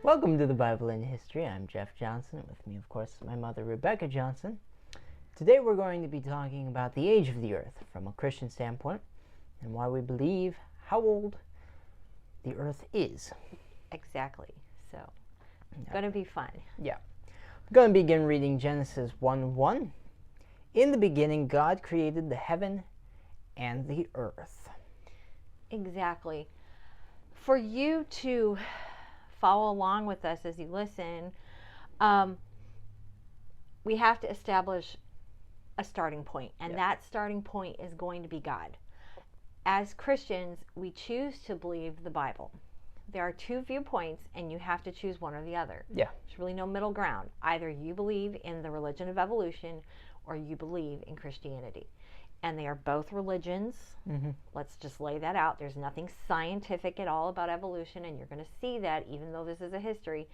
Welcome to the Bible in History. I'm Jeff Johnson. With me, of course, is my mother, Rebecca Johnson. Today we're going to be talking about the age of the earth from a Christian standpoint and why we believe how old the earth is. Exactly. So, it's going to be fun. Yeah. I'm going to begin reading Genesis 1:1. In the beginning, God created the heaven and the earth. Exactly. For you to follow along with us as you listen, we have to establish a starting point, and that starting point is going to be God. As Christians, we choose to believe the Bible. There are two viewpoints, and you have to choose one or the other. Yeah. There's really no middle ground. Either you believe in the religion of evolution or you believe in Christianity. And they are both religions. Mm-hmm. Let's just lay that out. There's nothing scientific at all about evolution, and you're going to see that, even though this is a history,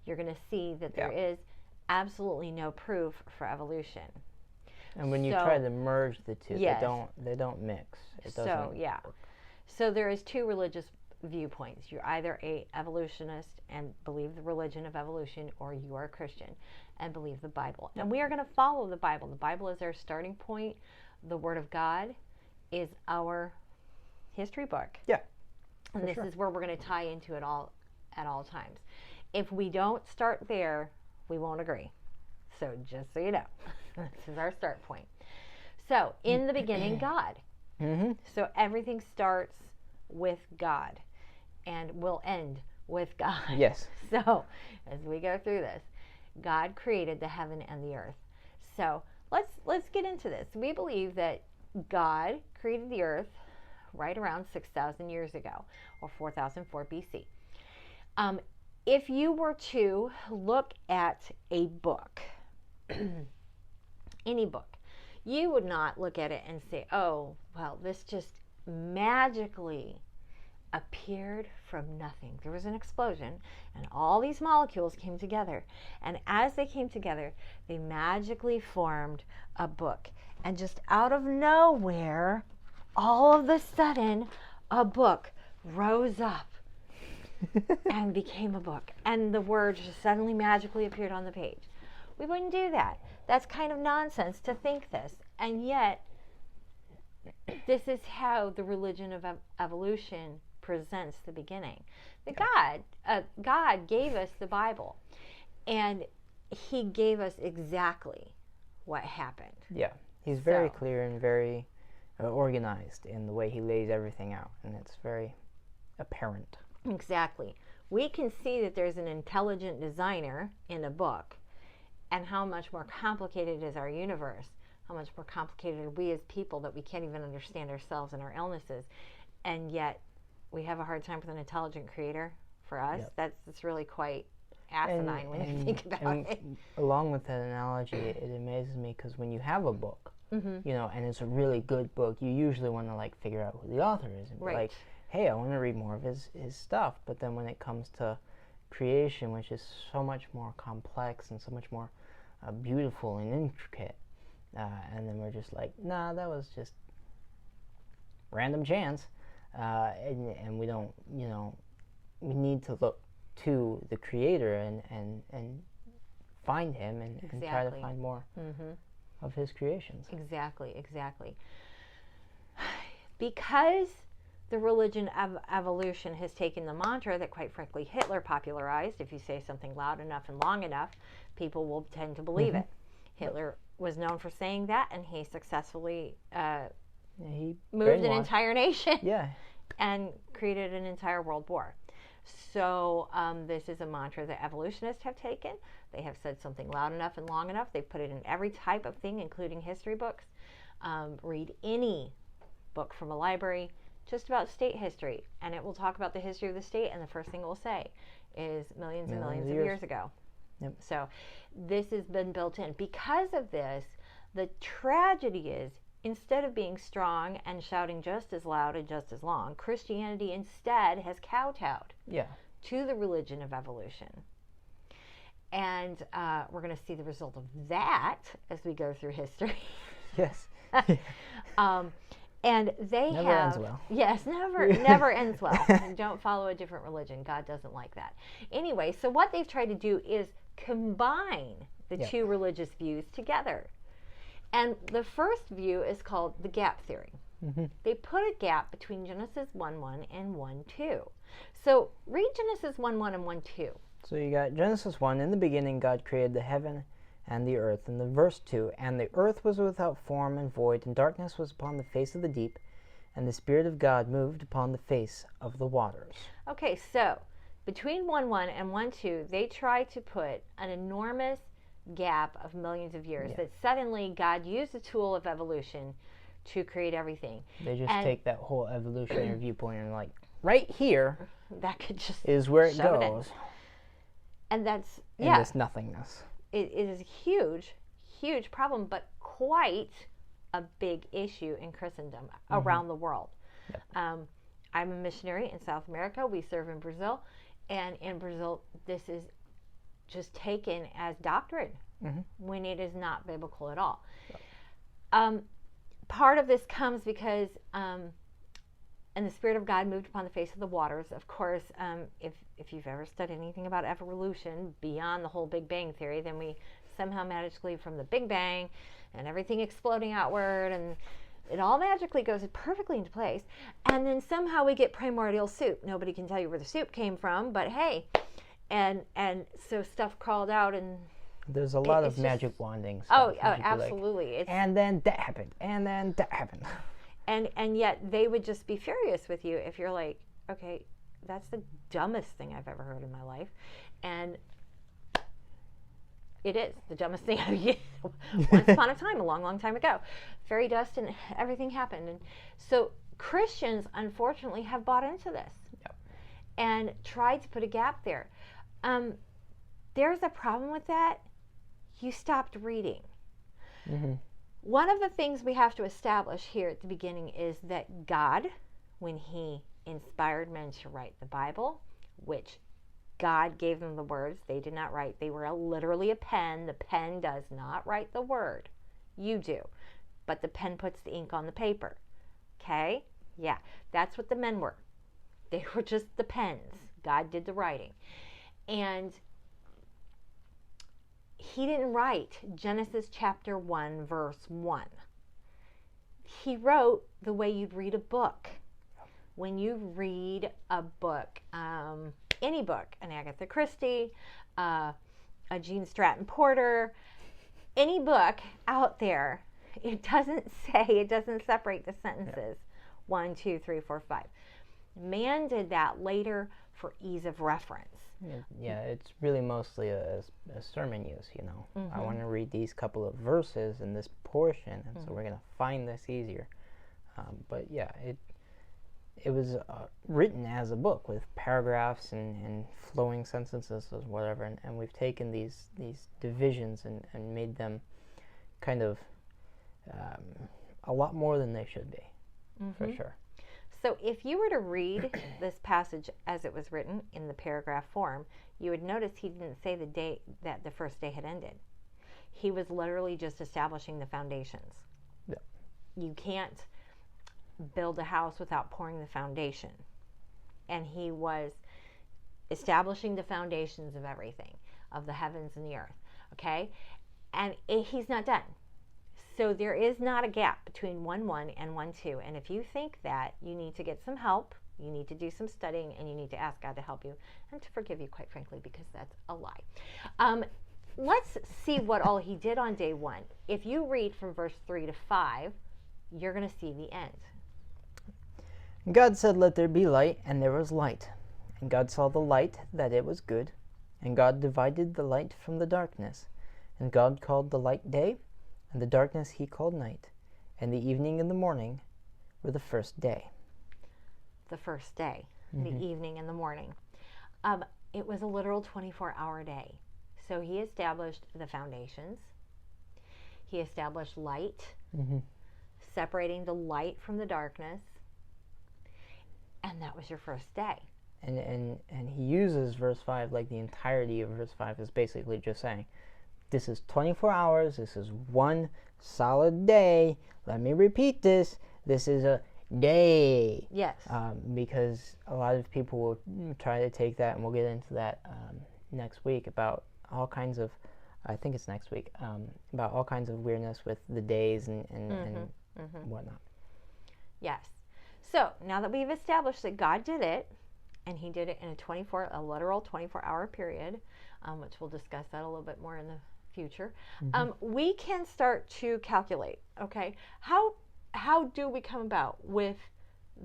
you're going to see that there is absolutely no proof for evolution. And when you try to merge the two, yes. they don't mix. It doesn't work. So there is two religious viewpoints. You're either a evolutionist and believe the religion of evolution, or you are a Christian and believe the Bible. And we are going to follow the Bible. The Bible is our starting point. The Word of God is our history book. Yeah. And this is where we're going to tie into it all at all times. If we don't start there, we won't agree. So just so you know, this is our start point. So in the beginning, God. Mm-hmm. So everything starts with God and will end with God. Yes. So as we go through this, God created the heaven and the earth. So let's get into this. We believe that God created the earth right around 6,000 years ago, or 4004 BC. If you were to look at a book, any book, you would not look at it and say, oh, well, this just magically appeared from nothing. There was an explosion and all these molecules came together, and as they came together, they magically formed a book. And just out of nowhere, all of a sudden, a book rose up and became a book, and the words just suddenly magically appeared on the page. We wouldn't do that. That's kind of nonsense to think this, and yet this is how the religion of evolution presents the beginning. God gave us the Bible, and he gave us exactly what happened. Yeah, he's very clear and very organized in the way he lays everything out, and it's very apparent. Exactly. We can see that there's an intelligent designer in a book, and how much more complicated is our universe, how much more complicated are we as people that we can't even understand ourselves and our illnesses, and yet we have a hard time with an intelligent creator. For us, that's really quite asinine when you think about it. Along with that analogy, it amazes me because when you have a book, and it's a really good book, you usually want to figure out who the author is and be like, hey, I want to read more of his stuff. But then when it comes to creation, which is so much more complex and so much more beautiful and intricate, and then we're just like, nah, that was just random chance. And we don't, we need to look to the creator and find him and try to find more of his creations. Exactly. Because the religion of evolution has taken the mantra that, quite frankly, Hitler popularized. If you say something loud enough and long enough, people will tend to believe it. Hitler was known for saying that, and he successfully he moved an entire nation Yeah. and created an entire world war. So this is a mantra that evolutionists have taken. They have said something loud enough and long enough. They've put it in every type of thing, including history books. Read any book from a library just about state history, and it will talk about the history of the state, and the first thing it will say is millions and millions of years ago. Yep. So this has been built in. Because of this, the tragedy is, instead of being strong and shouting just as loud and just as long, Christianity instead has kowtowed to the religion of evolution. And we're going to see the result of that as we go through history. Yes. And they never have... ends well. Yes, never ends well. Don't follow a different religion. God doesn't like that. Anyway, so what they've tried to do is combine the two religious views together. And the first view is called the gap theory. They put a gap between Genesis 1:1 and 1:2. So read Genesis 1:1 and 1:2. So you got Genesis 1, in the beginning God created the heaven and the earth. And the verse 2, and the earth was without form and void, and darkness was upon the face of the deep, and the Spirit of God moved upon the face of the waters. Okay, so between 1:1 and 1:2, they try to put an enormous gap of millions of years that suddenly God used the tool of evolution to create everything. They just take that whole evolutionary viewpoint and like, right here that could just is where it goes. And that's, in this nothingness. It is a huge, huge problem, but quite a big issue in Christendom around the world. I'm a missionary in South America. We serve in Brazil. And in Brazil, this is just taken as doctrine when it is not biblical at all. Part of this comes because, and the Spirit of God moved upon the face of the waters. Of course, if you've ever studied anything about evolution beyond the whole Big Bang theory, then we somehow magically from the Big Bang and everything exploding outward, and it all magically goes perfectly into place. And then somehow we get primordial soup. Nobody can tell you where the soup came from, but hey, and so stuff crawled out, and there's a lot of magic wanding stuff. Oh, absolutely. Like, and then that happened, and then that happened. And yet they would just be furious with you if you're like, okay, that's the dumbest thing I've ever heard in my life. And it is the dumbest thing. Once upon a time, a long, long time ago, fairy dust and everything happened. And so Christians, unfortunately, have bought into this and tried to put a gap there. There's a problem with that. You stopped reading. One of the things we have to establish here at the beginning is that God, when He inspired men to write the Bible, which God gave them the words, they did not write. They were literally a pen. The pen does not write the word. You do. But the pen puts the ink on the paper. Okay? Yeah, that's what the men were. They were just the pens. God did the writing. And He didn't write Genesis chapter 1, verse 1. He wrote the way you'd read a book. When you read a book, any book, an Agatha Christie, a Gene Stratton Porter, any book out there, it doesn't separate the sentences 1, 2, 3, 4, 5. Man did that later for ease of reference. Yeah, it's really mostly a sermon use, you know. I want to read these couple of verses in this portion, and so we're going to find this easier. But yeah, it was written as a book with paragraphs and flowing sentences or whatever, and we've taken these divisions and made them kind of a lot more than they should be, for sure. So if you were to read this passage as it was written in the paragraph form, you would notice he didn't say the day that the first day had ended. He was literally just establishing the foundations. Yeah. You can't build a house without pouring the foundation. And he was establishing the foundations of everything, of the heavens and the earth. Okay? And he's not done. So there is not a gap between 1:1 and 1:2. And if you think that, you need to get some help, you need to do some studying, and you need to ask God to help you and to forgive you, quite frankly, because that's a lie. Let's see what all he did on day 1. If you read from verse 3 to 5, you're going to see the end. God said, "Let there be light," and there was light. And God saw the light, that it was good. And God divided the light from the darkness. And God called the light day, and the darkness He called night. And the evening and the morning were the first day. The first day, the evening and the morning. It was a literal 24-hour day. So He established the foundations. He established light, separating the light from the darkness. And that was your first day. And He uses verse 5, like the entirety of verse 5 is basically just saying, this is 24 hours, this is one solid day. Let me repeat this. this is a day. Yes. Because a lot of people will try to take that, and we'll get into that next week about all kinds of, I think it's next week, about all kinds of weirdness with the days and whatnot. Yes. So now that we've established that God did it, and he did it in a literal 24-hour period, which we'll discuss that a little bit more in the future, we can start to calculate, okay? How do we come about with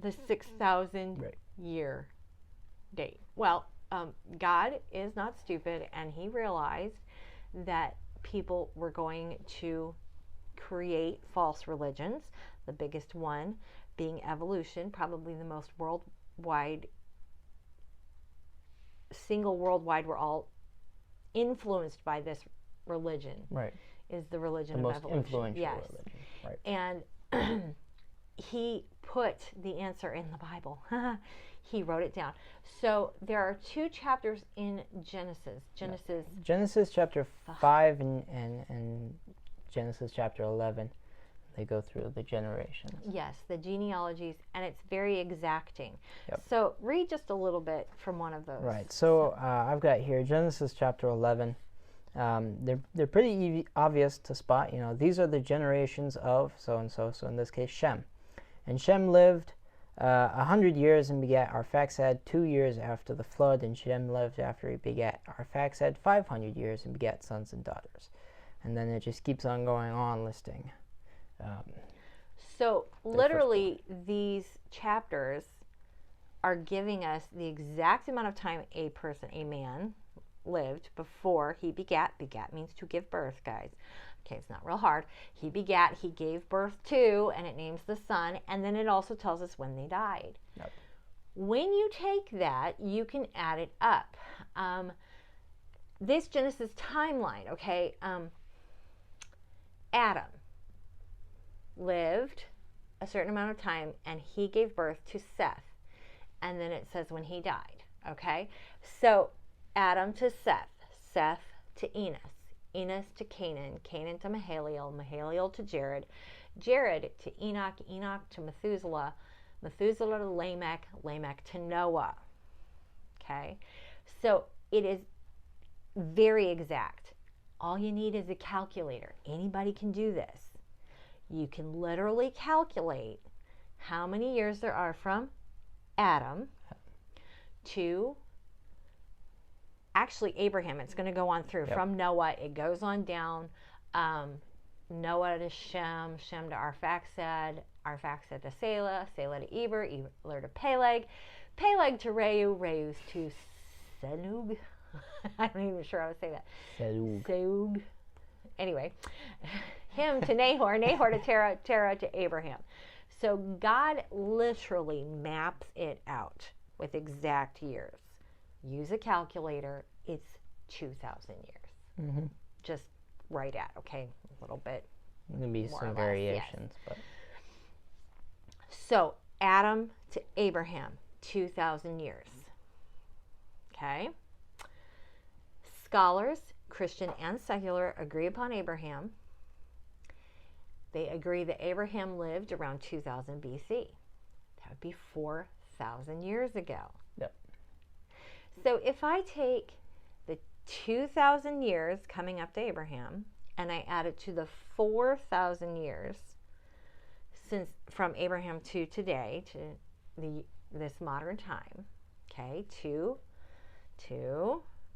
the 6,000 year date? Well, God is not stupid, and he realized that people were going to create false religions, the biggest one being evolution, probably the most worldwide, we're all influenced by this religion. Right. Is the religion the of most evolution. Influential yes. religion. Right. And he put the answer in the Bible. He wrote it down. So there are 2 chapters in Genesis. Genesis chapter 5 and Genesis chapter 11. They go through the generations. Yes, the genealogies, and it's very exacting. Yep. So read just a little bit from one of those. Right. So I've got here Genesis chapter 11. They're pretty obvious to spot. You know, these are the generations of so and so. So in this case, Shem. And Shem lived 100 years and begat Arphaxad 2 years after the flood. And Shem lived after he begat Arphaxad 500 years and begat sons and daughters. And then it just keeps on going on listing. So literally these chapters are giving us the exact amount of time a man lived before he begat. Begat means to give birth, guys. Okay, it's not real hard. He begat, he gave birth to, and it names the son, and then it also tells us when they died. Yep. When you take that, you can add it up. This Genesis timeline, okay, Adam lived a certain amount of time, and he gave birth to Seth. And then it says when he died, okay? So Adam to Seth, Seth to Enos, Enos to Canaan, Canaan to Mahalalel, Mahalalel to Jared, Jared to Enoch, Enoch to Methuselah, Methuselah to Lamech, Lamech to Noah, okay? So it is very exact. All you need is a calculator. Anybody can do this. You can literally calculate how many years there are from Adam to actually Abraham. It's going to go on through. Yep. From Noah, it goes on down. Noah to Shem, Shem to Arphaxad, Arphaxad to Selah, Selah to Eber, Eber to Peleg, Peleg to Reu, Reu to Senug. I'm not even sure how to say that. Seug. Anyway, him to Nahor, Nahor to Terah, Terah to Abraham. So God literally maps it out with exact years. Use a calculator. It's 2,000 years. Mm-hmm. Just right at, okay? A little bit. There's going to be some variations. Yes. But. So Adam to Abraham, 2,000 years. Okay? Scholars, Christian and secular, agree upon Abraham. They agree that Abraham lived around 2000 BC. That would be 4,000 years ago. Yep. So if I take the 2,000 years coming up to Abraham and I add it to the 4,000 years since from Abraham to today, to this modern time, okay, 2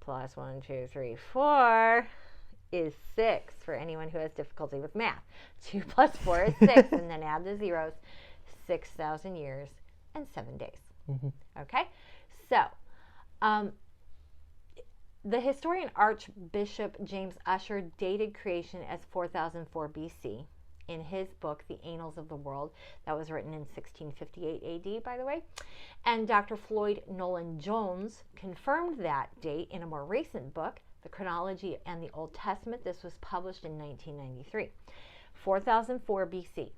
plus 1, 2, 3, 4 is 6 for anyone who has difficulty with math. 2 plus 4 is 6, and then add the zeros, 6,000 years and 7 days. Mm-hmm. Okay? So, the historian Archbishop James Ussher dated creation as 4004 BC in his book, The Annals of the World. That was written in 1658 AD, by the way. And Dr. Floyd Nolan Jones confirmed that date in a more recent book, The Chronology and the Old Testament. This was published in 1993. 4004 BC.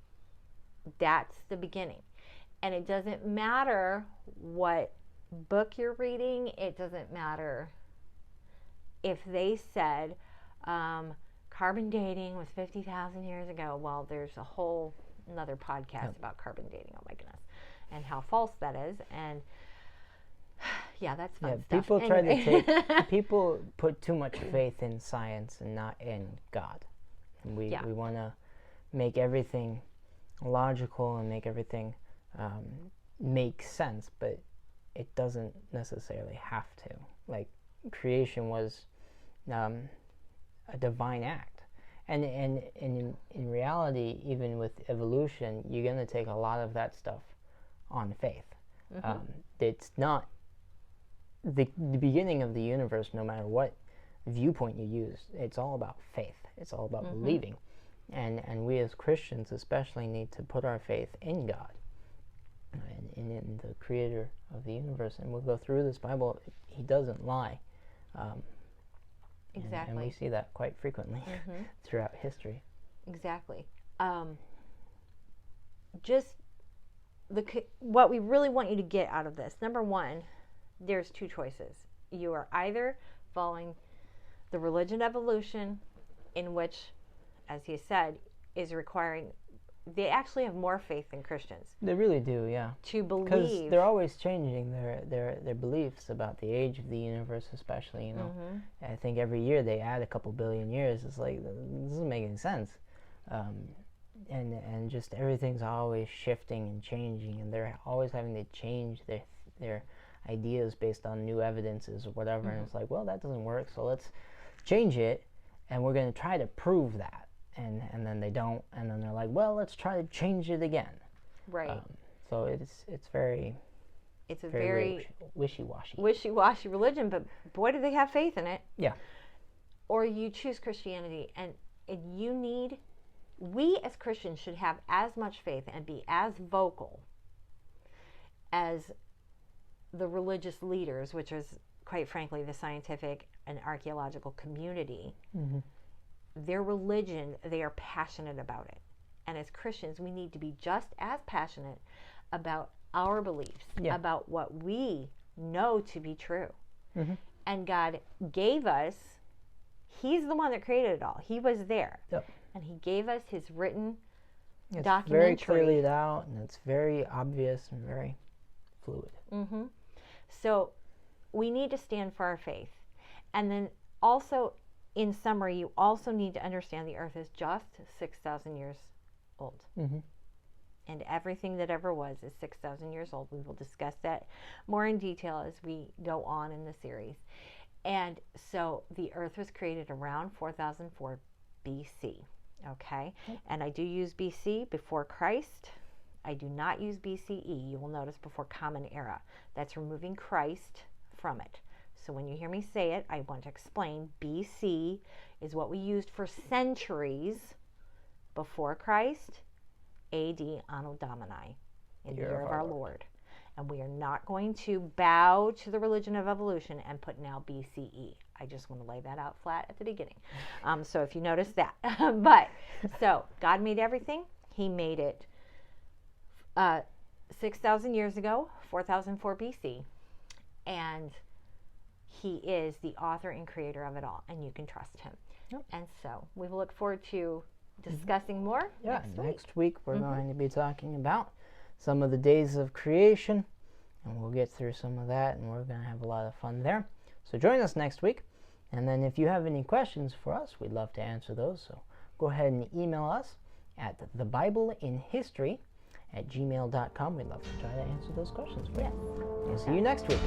That's the beginning. And it doesn't matter what book you're reading. It doesn't matter if they said carbon dating was 50,000 years ago. Well, there's a whole another podcast about carbon dating. Oh my goodness, and how false that is. And yeah, that's fun stuff. People try to people put too much faith in science and not in God. And we want to make everything logical and make everything make sense, but it doesn't necessarily have to. Like, creation was a divine act. And in reality, even with evolution, you're going to take a lot of that stuff on faith. It's not the beginning of the universe, no matter what viewpoint you use. It's all about faith. It's all about believing. And we as Christians especially need to put our faith in God and in the creator of the universe. And we'll go through this Bible. He doesn't lie. Exactly. And we see that quite frequently throughout history. Exactly. What we really want you to get out of this, number one, there's two choices. You are either following the religion of evolution, in which, as he said, is requiring, they actually have more faith than Christians. They really do, yeah. To believe. Because they're always changing their beliefs about the age of the universe, especially, you know. I think every year they add a couple billion years. It's like, this doesn't make any sense. And just everything's always shifting and changing, and they're always having to change their ideas based on new evidences or whatever. And it's like, well, that doesn't work, so let's change it, and we're going to try to prove that. And then they don't, and then they're like, well, let's try to change it again. Right. So it's very wishy-washy. Wishy-washy religion, but boy, do they have faith in it. Yeah. Or you choose Christianity, and we as Christians should have as much faith and be as vocal as the religious leaders, which is, quite frankly, the scientific and archaeological community. Their religion, they are passionate about it. And as Christians, we need to be just as passionate about our beliefs, about what we know to be true. And God gave us, He's the one that created it all. He was there. And He gave us His written documentary. It's very clearly laid out, and it's very obvious and very fluid. So we need to stand for our faith. And then also, in summary, you also need to understand the earth is just 6,000 years old. And everything that ever was is 6,000 years old. We will discuss that more in detail as we go on in the series. And so the earth was created around 4004 BC. Okay? And I do use BC, before Christ. I do not use BCE. You will notice before Common Era. That's removing Christ from it. So when you hear me say it, I want to explain BC is what we used for centuries before Christ, AD Anno Domini, in the year of our Lord. And we are not going to bow to the religion of evolution and put now BCE. I just want to lay that out flat at the beginning. So if you notice that. But, so God made everything. He made it 6,000 years ago, 4004 BC. And He is the author and creator of it all, and you can trust Him. And so we will look forward to discussing more next week we're going to be talking about some of the days of creation, and we'll get through some of that, and we're going to have a lot of fun there. So join us next week, and then if you have any questions for us, we'd love to answer those. So go ahead and email us at thebibleinhistory@gmail.com. We'd love to try to answer those questions for you. We'll see you next week.